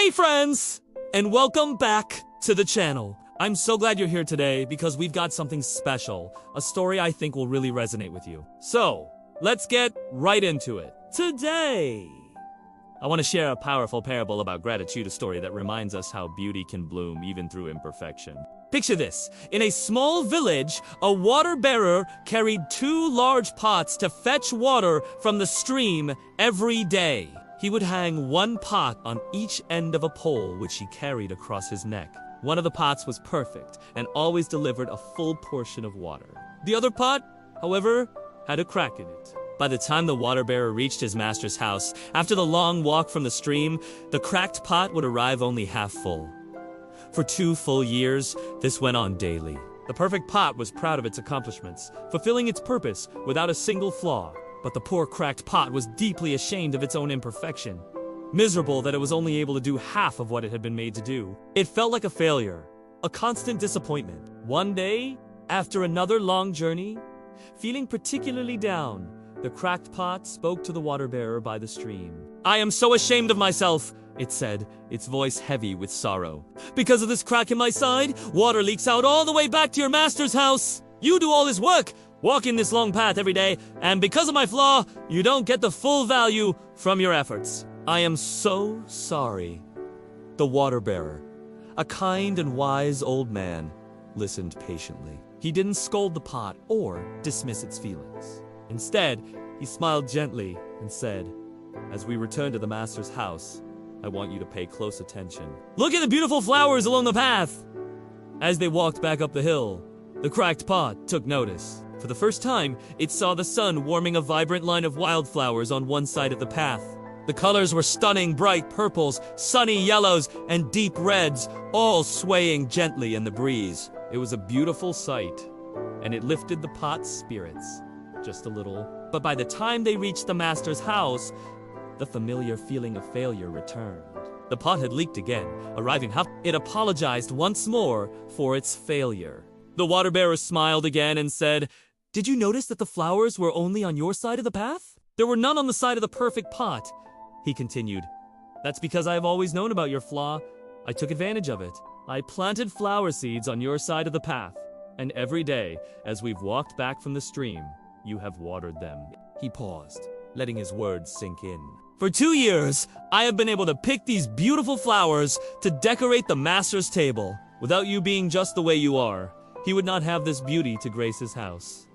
Hey friends, and welcome back to the channel. I'm so glad you're here today because we've got something special, a story I think will really resonate with you. So, let's get right into it. Today, I want to share a powerful parable about gratitude, a story that reminds us how beauty can bloom even through imperfection. Picture this. In a small village, a water bearer carried 2 large pots to fetch water from the stream every day. He would hang 1 pot on each end of a pole which he carried across his neck. One of the pots was perfect and always delivered a full portion of water. The other pot, however, had a crack in it. By the time the water bearer reached his master's house, after the long walk from the stream, the cracked pot would arrive only half full. For 2 full years, this went on daily. The perfect pot was proud of its accomplishments, fulfilling its purpose without a single flaw. But the poor cracked pot was deeply ashamed of its own imperfection, miserable that it was only able to do half of what it had been made to do. It felt like a failure, a constant disappointment. One day, after another long journey, feeling particularly down, the cracked pot spoke to the water bearer by the stream. "I am so ashamed of myself," it said, its voice heavy with sorrow. "Because of this crack in my side, water leaks out all the way back to your master's house. You do all this work, walking this long path every day, and because of my flaw, you don't get the full value from your efforts. I am so sorry." The water bearer, a kind and wise old man, listened patiently. He didn't scold the pot or dismiss its feelings. Instead, he smiled gently and said, "As we return to the master's house, I want you to pay close attention. Look at the beautiful flowers along the path." As they walked back up the hill, the cracked pot took notice. For the first time, it saw the sun warming a vibrant line of wildflowers on one side of the path. The colors were stunning, bright purples, sunny yellows, and deep reds, all swaying gently in the breeze. It was a beautiful sight, and it lifted the pot's spirits just a little. But by the time they reached the master's house, the familiar feeling of failure returned. The pot had leaked again, arriving half. It apologized once more for its failure. The water bearer smiled again and said, "Did you notice that the flowers were only on your side of the path? There were none on the side of the perfect pot." He continued, "That's because I have always known about your flaw. I took advantage of it. I planted flower seeds on your side of the path, and every day, as we've walked back from the stream, you have watered them." He paused, letting his words sink in. "For 2 years, I have been able to pick these beautiful flowers to decorate the master's table. Without you being just the way you are, he would not have this beauty to grace his house."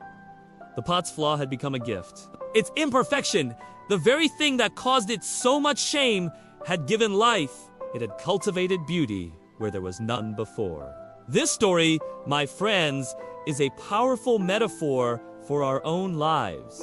The pot's flaw had become a gift. Its imperfection, the very thing that caused it so much shame, had given life. It had cultivated beauty where there was none before. This story, my friends, is a powerful metaphor for our own lives.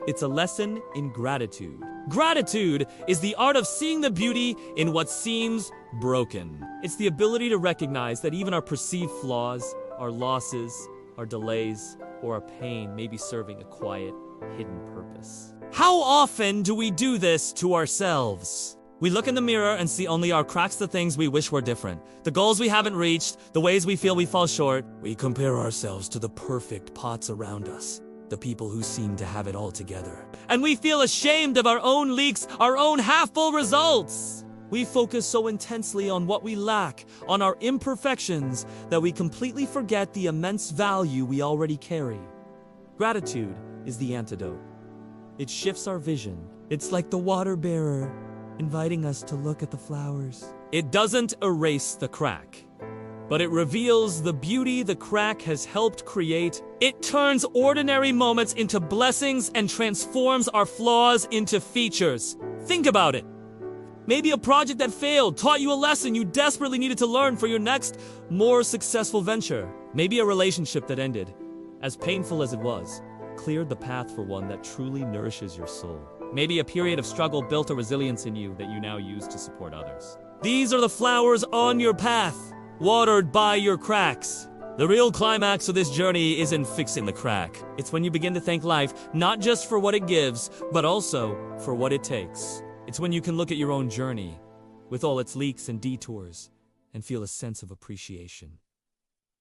It's a lesson in gratitude. Gratitude is the art of seeing the beauty in what seems broken. It's the ability to recognize that even our perceived flaws, our losses, our delays, or our pain may be serving a quiet, hidden purpose. How often do we do this to ourselves? We look in the mirror and see only our cracks, the things we wish were different, the goals we haven't reached, the ways we feel we fall short. We compare ourselves to the perfect pots around us, the people who seem to have it all together. And we feel ashamed of our own leaks, our own half-full results. We focus so intensely on what we lack, on our imperfections, that we completely forget the immense value we already carry. Gratitude is the antidote. It shifts our vision. It's like the water bearer, inviting us to look at the flowers. It doesn't erase the crack, but it reveals the beauty the crack has helped create. It turns ordinary moments into blessings and transforms our flaws into features. Think about it. Maybe a project that failed taught you a lesson you desperately needed to learn for your next, more successful venture. Maybe a relationship that ended, as painful as it was, cleared the path for one that truly nourishes your soul. Maybe a period of struggle built a resilience in you that you now use to support others. These are the flowers on your path, watered by your cracks. The real climax of this journey isn't fixing the crack. It's when you begin to thank life, not just for what it gives, but also for what it takes. It's when you can look at your own journey, with all its leaks and detours, and feel a sense of appreciation.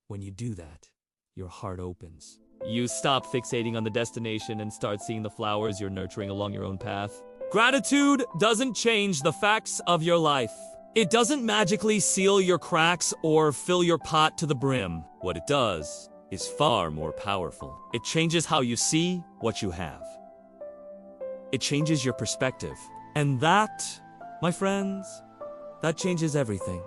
When you do that, your heart opens. You stop fixating on the destination and start seeing the flowers you're nurturing along your own path. Gratitude doesn't change the facts of your life, It doesn't magically seal your cracks or fill your pot to the brim. What it does is far more powerful. It changes how you see what you have. It changes your perspective. And that, my friends, that changes everything.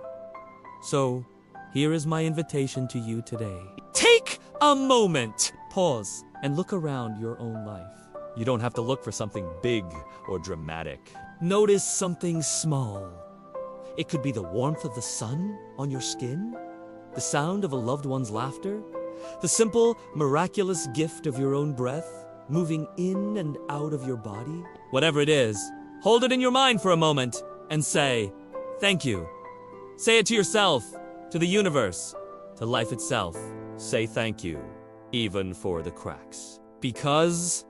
So, here is my invitation to you today. Take a moment, pause, and look around your own life. You don't have to look for something big or dramatic. Notice something small. It could be the warmth of the sun on your skin, the sound of a loved one's laughter, the simple, miraculous gift of your own breath moving in and out of your body. Whatever it is, hold it in your mind for a moment and say, thank you. Say it to yourself, to the universe, to life itself. Say thank you, even for the cracks. Because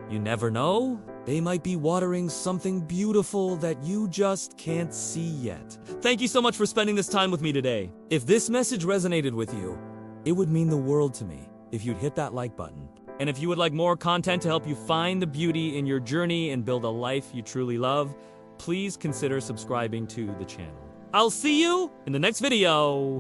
you never know, they might be watering something beautiful that you just can't see yet. Thank you so much for spending this time with me today. If this message resonated with you, it would mean the world to me if you'd hit that like button. And if you would like more content to help you find the beauty in your journey and build a life you truly love, please consider subscribing to the channel. I'll see you in the next video.